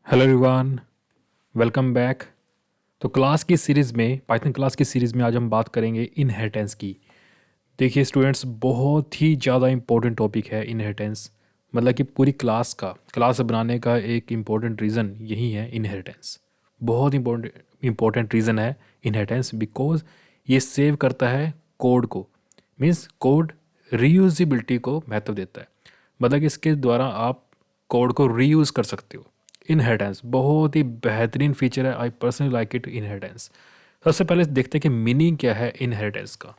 Hello everyone, welcome back. तो class की series में पाइथन क्लास की सीरीज़ में आज हम बात करेंगे इनहेरिटेंस की। देखिए स्टूडेंट्स, बहुत ही ज़्यादा इम्पोर्टेंट टॉपिक है इनहेरिटेंस। मतलब कि पूरी क्लास बनाने का एक इम्पोर्टेंट रीज़न यही है इनहेरिटेंस। बहुत इम्पोर्टेंट रीज़न है इनहेरिटेंस, बिकॉज ये सेव करता है कोड को। मीन्स कोड रीयूजिबिलिटी को महत्व देता है। मतलब कि इसके द्वारा आप कोड को रीयूज़ कर सकते हो। इनहेरिटेंस बहुत ही बेहतरीन फीचर है। I personally like it inheritance. सबसे पहले देखते हैं कि मीनिंग क्या है इनहेरिटेंस का।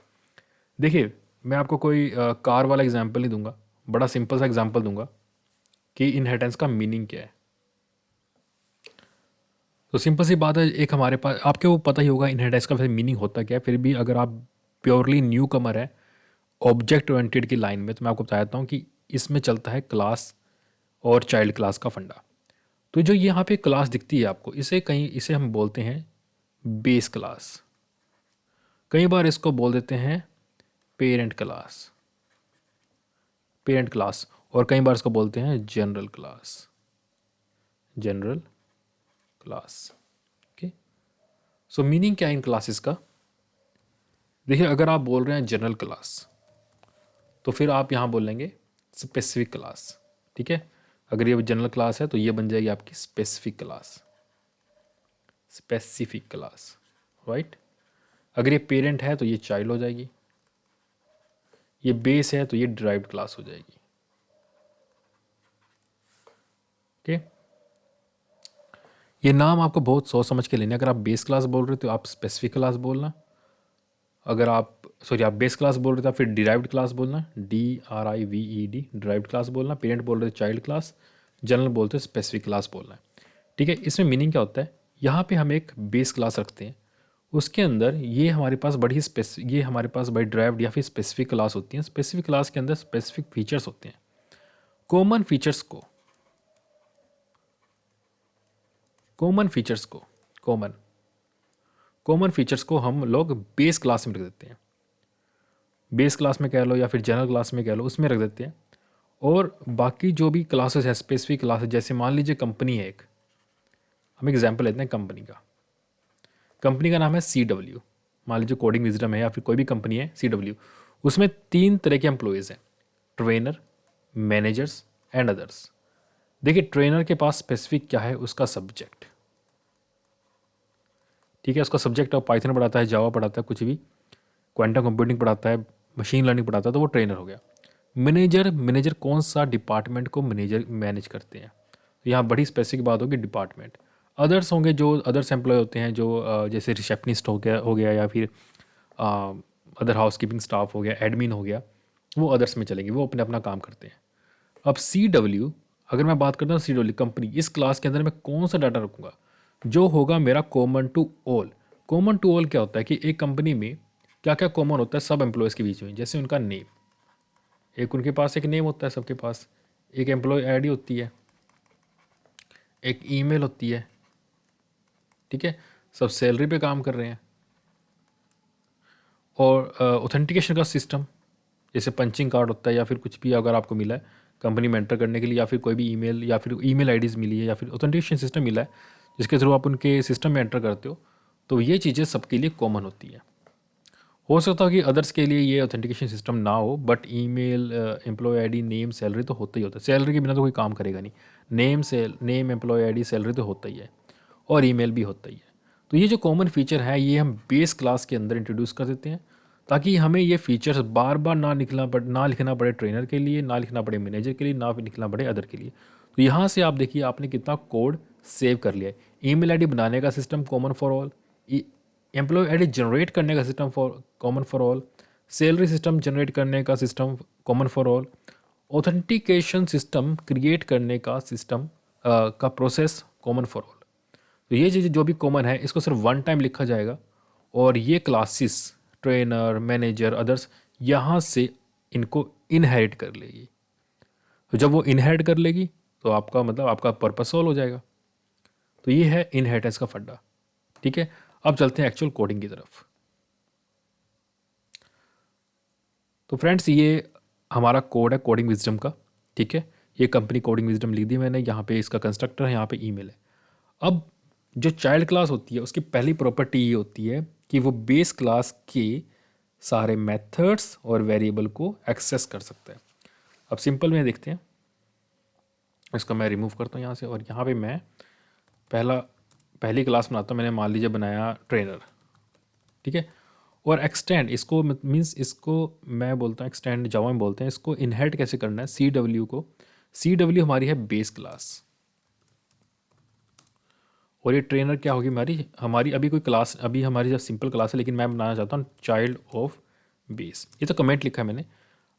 देखिए, मैं आपको कोई कार वाला एग्जांपल नहीं दूंगा, बड़ा सिंपल सा एग्जांपल दूंगा कि इनहेरिटेंस का मीनिंग क्या है। तो सिंपल सी बात है, एक हमारे पास आपके वो पता ही होगा इनहेरिटेंस का फिर मीनिंग होता क्या है। फिर भी अगर आप प्योरली न्यू कमर है ऑब्जेक्ट ओरिएंटेड की लाइन में, तो मैं आपको बता देता हूँ कि इसमें चलता है क्लास और चाइल्ड क्लास का फंडा। तो जो यहाँ पे क्लास दिखती है आपको, इसे हम बोलते हैं बेस क्लास। कई बार इसको बोल देते हैं पेरेंट क्लास, और कई बार इसको बोलते हैं जनरल क्लास। ओके, सो मीनिंग क्या है इन क्लासेस का। देखिए, अगर आप बोल रहे हैं जनरल क्लास, तो फिर आप यहाँ बोलेंगे स्पेसिफिक क्लास। ठीक है, अगर ये जनरल क्लास है तो ये बन जाएगी आपकी स्पेसिफिक क्लास, राइट। अगर ये पेरेंट है तो ये चाइल्ड हो जाएगी, ये बेस है तो ये डिराइव्ड क्लास हो जाएगी। ओके, ये नाम आपको बहुत सोच समझ के लेने। अगर आप बेस क्लास बोल रहे हो तो आप स्पेसिफिक क्लास बोलना। अगर आप बेस क्लास बोल रहे थे, फिर डिराइव्ड क्लास बोलना, DRIVED, डिराइव्ड क्लास बोलना। पेरेंट बोल रहे थे चाइल्ड क्लास, जनरल बोलते स्पेसिफिक क्लास बोलना है। ठीक है, इसमें मीनिंग क्या होता है, यहाँ पे हम एक बेस क्लास रखते हैं, उसके अंदर ये हमारे पास बड़ी डिराइव्ड या फिर स्पेसिफिक क्लास होती हैं। स्पेसिफिक क्लास के अंदर स्पेसिफिक फीचर्स होते हैं। कॉमन फीचर्स को कॉमन फीचर्स को कॉमन कॉमन फीचर्स को हम लोग बेस क्लास में रख देते हैं। बेस क्लास में कह लो या फिर जनरल क्लास में कह लो, उसमें रख देते हैं। और बाकी जो भी क्लासेस है, स्पेसिफिक क्लासेस, जैसे मान लीजिए कंपनी है एक, हम एग्जांपल लेते हैं कंपनी का नाम है CW। मान लीजिए कोडिंग विजडम है या फिर कोई भी कंपनी है CW। उसमें 3 तरह के एम्प्लॉयज़ हैं, ट्रेनर, मैनेजर्स एंड अदर्स। देखिए, ट्रेनर के पास स्पेसिफिक क्या है, उसका सब्जेक्ट। ठीक है, उसका सब्जेक्ट अब पाइथन पढ़ाता है, जावा पढ़ाता है, कुछ भी क्वांटम कंप्यूटिंग पढ़ाता है, मशीन लर्निंग पढ़ाता है, तो वो ट्रेनर हो गया। मैनेजर कौन सा डिपार्टमेंट को मैनेज करते हैं, तो यहाँ बड़ी स्पेसिफिक बात होगी डिपार्टमेंट। अदर्स होंगे जो अदर्स एम्प्लॉय होते हैं, जो जैसे रिसेप्शनिस्ट हो गया या फिर अदर हाउसकीपिंग स्टाफ हो गया, एडमिन हो गया, वो अदर्स में चलेंगे, वो अपने अपना काम करते हैं। अब CW, अगर मैं बात करता हूँ CW कंपनी, इस क्लास के अंदर मैं कौन सा डाटा रखूँगा, जो होगा मेरा common to all. Common to all क्या होता है कि एक कंपनी में क्या क्या कॉमन होता है सब एम्प्लॉयज़ के बीच में, जैसे उनका नेम, एक उनके पास एक नेम होता है सबके पास, एक एम्प्लॉय आईडी होती है, एक ईमेल होती है। ठीक है, सब सैलरी पे काम कर रहे हैं। और ऑथेंटिकेशन का सिस्टम, जैसे पंचिंग कार्ड होता है या फिर कुछ भी अगर आपको मिला है कंपनी में एंटर करने के लिए, या फिर कोई भी ईमेल या फिर ईमेल आईडीज़ मिली है या फिर ऑथेंटिकेशन सिस्टम मिला है जिसके थ्रू आप उनके सिस्टम में एंटर करते हो, तो ये चीज़ें सबके लिए कॉमन होती है। हो सकता है कि अदर्स के लिए ये ऑथेंटिकेशन सिस्टम ना हो, but email, employee ID, name, salary तो होता ही होता है। सैलरी के बिना तो कोई काम करेगा नहीं। नेम, एम्प्लॉय आईडी, सैलरी तो होता ही है, और ईमेल भी होता ही है। तो ये जो कॉमन फीचर है, ये हम बेस क्लास के अंदर इंट्रोड्यूस कर देते हैं, ताकि हमें ये फीचर्स बार बार ना लिखना पड़े ट्रेनर के लिए, ना लिखना पड़े मैनेजर के लिए, ना लिखना पड़े अदर के लिए। तो यहाँ से आप देखिए आपने कितना कोड सेव कर लिया है। ईमेल आईडी बनाने का system common for all, employee ID generate करने का system common for all, salary system generate करने का system common for all, authentication system create करने का सिस्टम का प्रोसेस कॉमन फॉर ऑल। तो ये चीज़ें जो भी कॉमन है, इसको सिर्फ वन टाइम लिखा जाएगा, और ये क्लासेस ट्रेनर, मैनेजर, अदर्स यहाँ से इनको इनहेरिट कर लेगी। तो जब वो इनहेरिट कर लेगी तो आपका मतलब आपका पर्पस सॉल्व हो जाएगा। तो ये है इनहेरिटेंस का फंडा। ठीक है, अब चलते हैं एक्चुअल कोडिंग की तरफ। तो फ्रेंड्स, ये हमारा कोड है कोडिंग विजडम का। ठीक है, ये कंपनी कोडिंग विजडम लिख दी मैंने, यहाँ पे इसका कंस्ट्रक्टर है, यहाँ पे ईमेल है। अब जो चाइल्ड क्लास होती है उसकी पहली प्रॉपर्टी ये होती है कि वो बेस क्लास के सारे मेथड्स और वेरिएबल को एक्सेस कर सकता है। अब सिंपल में देखते हैं, इसको मैं रिमूव करता हूँ यहाँ से और यहाँ पे मैं पहली क्लास बनाता हूँ। मैंने मान लीजिए बनाया ट्रेनर, ठीक है। और एक्सटेंड इसको मीन्स इसको मैं बोलता हूँ एक्सटेंड, जावा में बोलते हैं इसको। इनहेरिट कैसे करना है, सी डब्ल्यू को, सी डब्ल्यू हमारी है बेस क्लास और ये ट्रेनर क्या होगी हमारी अभी कोई क्लास, अभी हमारी जब सिंपल क्लास है, लेकिन मैं बनाना चाहता हूँ चाइल्ड ऑफ बेस। ये तो कमेंट लिखा है मैंने।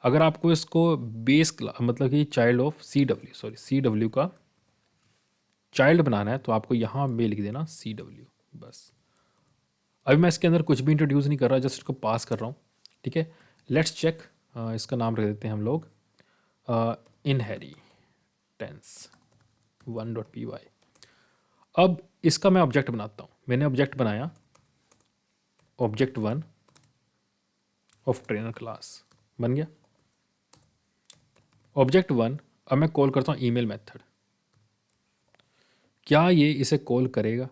अगर आपको इसको बेस क्लास मतलब कि चाइल्ड ऑफ सी डब्ल्यू का चाइल्ड बनाना है तो आपको यहाँ में लिख देना सी डब्ल्यू बस। अभी मैं इसके अंदर कुछ भी इंट्रोड्यूस नहीं कर रहा, जस्ट इसको पास कर रहा हूँ, ठीक है। लेट्स चेक, इसका नाम रख देते हैं हम लोग इनहेरिटेंस 1.py। अब इसका मैं ऑब्जेक्ट बनाता हूँ। मैंने ऑब्जेक्ट बनाया ऑब्जेक्ट 1 ऑफ ट्रेनर क्लास, बन गया ऑब्जेक्ट 1। अब मैं कॉल करता हूँ ईमेल मेथड। क्या ये इसे कॉल करेगा,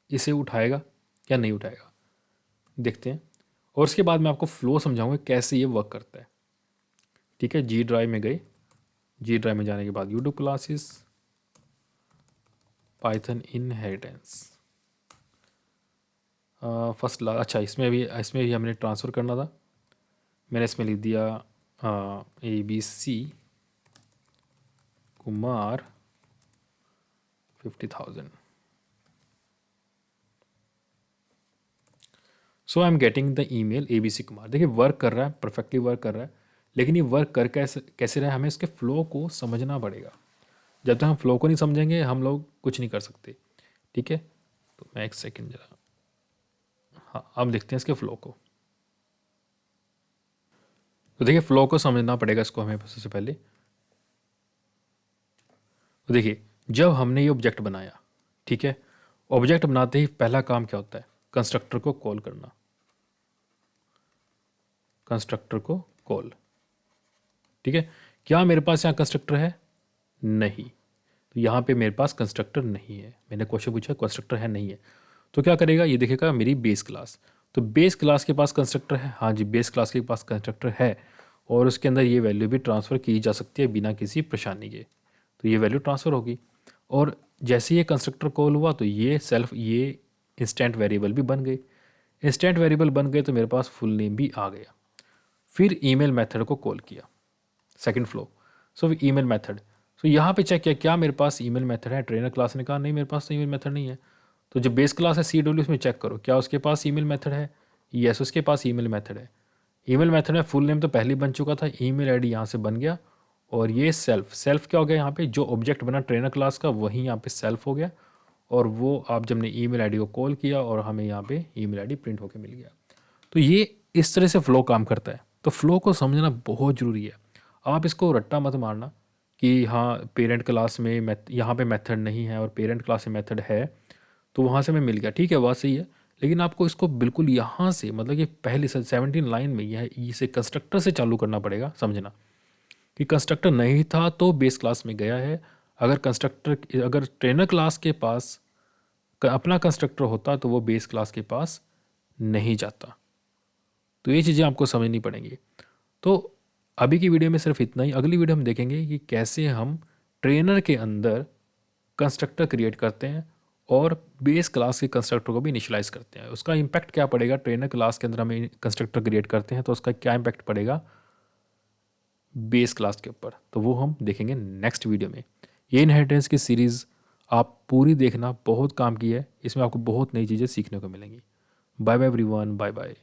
इसे उठाएगा या नहीं उठाएगा, देखते हैं। और उसके बाद मैं आपको फ्लो समझाऊंगा कैसे ये वर्क करता है, ठीक है। जी ड्राइव में गए, जी ड्राइव में जाने के बाद YouTube classes Python inheritance first अच्छा इसमें भी हमने ट्रांसफ़र करना था। मैंने इसमें लिख दिया ABC Kumar 50,000। So I am getting the email ABC Kumar. देखिए वर्क कर रहा है, परफेक्टली वर्क कर रहा है, लेकिन ये वर्क कर कैसे रहा है, हमें इसके फ्लो को समझना पड़ेगा। जब तक हम फ्लो को नहीं समझेंगे हम लोग कुछ नहीं कर सकते, ठीक है। तो मैं एक सेकेंड जरा, हाँ अब देखते हैं इसके फ्लो को। तो देखिए फ्लो को समझना पड़ेगा इसको हमें सबसे पहले। तो देखिए जब हमने ये ऑब्जेक्ट बनाया, ठीक है, ऑब्जेक्ट बनाते ही पहला काम क्या होता है, कंस्ट्रक्टर को कॉल करना, कंस्ट्रक्टर को कॉल, ठीक है। क्या मेरे पास यहाँ कंस्ट्रक्टर है, नहीं, तो यहाँ पे मेरे पास कंस्ट्रक्टर नहीं है। मैंने क्वेश्चन पूछा कंस्ट्रक्टर है नहीं है, तो क्या करेगा, ये देखेगा मेरी बेस क्लास। तो बेस क्लास के पास कंस्ट्रक्टर है, हाँ जी बेस क्लास के पास कंस्ट्रक्टर है, और उसके अंदर ये वैल्यू भी ट्रांसफ़र की जा सकती है बिना किसी परेशानी के। तो ये वैल्यू ट्रांसफ़र होगी, और जैसे ये कंस्ट्रक्टर कॉल हुआ तो ये इंस्टेंट वेरिएबल भी बन गए। इंस्टेंट वेरिएबल बन गए तो मेरे पास फुल नेम भी आ गया। फिर ईमेल मेथड को कॉल किया, second flow. So email method, so यहाँ पे चेक किया क्या मेरे पास ईमेल मेथड है। ट्रेनर क्लास ने कहा नहीं मेरे पास तो ईमेल मेथड नहीं है। तो जो बेस क्लास है CW उसमें चेक करो क्या उसके पास ईमेल मेथड है। यस उसके पास ईमेल मेथड है। ईमेल मेथड में फुल नेम तो पहले ही बन चुका था, ईमेल आईडी यहाँ से बन गया। और ये सेल्फ क्या हो गया, यहाँ पे जो ऑब्जेक्ट बना ट्रेनर क्लास का वही यहाँ पे सेल्फ हो गया। और वो आप जब ने ईमेल आईडी को कॉल किया और हमें यहाँ पे ईमेल आईडी प्रिंट होकर मिल गया। तो ये इस तरह से फ्लो काम करता है। तो फ्लो को समझना बहुत ज़रूरी है। आप इसको रट्टा मत मारना कि हाँ पेरेंट क्लास में यहाँ पे मेथड नहीं है और पेरेंट क्लास में मेथड है तो वहाँ से हमें मिल गया, ठीक है बात सही है। लेकिन आपको इसको बिल्कुल यहाँ से मतलब कि पहले 17 लाइन में यह इसे कंस्ट्रक्टर से चालू करना पड़ेगा समझना कि कंस्ट्रक्टर नहीं था तो बेस क्लास में गया है। अगर ट्रेनर क्लास के पास अपना कंस्ट्रक्टर होता तो वो बेस क्लास के पास नहीं जाता। तो ये चीज़ें आपको समझनी पड़ेंगी। तो अभी की वीडियो में सिर्फ इतना ही। अगली वीडियो हम देखेंगे कि कैसे हम ट्रेनर के अंदर कंस्ट्रक्टर क्रिएट करते हैं और बेस क्लास के कंस्ट्रक्टर को भी इनिशियलाइज करते हैं। उसका इम्पैक्ट क्या पड़ेगा, ट्रेनर क्लास के अंदर हम कंस्ट्रक्टर क्रिएट करते हैं तो उसका क्या इम्पैक्ट पड़ेगा बेस क्लास के ऊपर, तो वो हम देखेंगे नेक्स्ट वीडियो में। ये इनहेरिटेंस की सीरीज़ आप पूरी देखना, बहुत काम की है, इसमें आपको बहुत नई चीज़ें सीखने को मिलेंगी। Bye bye everyone, bye bye.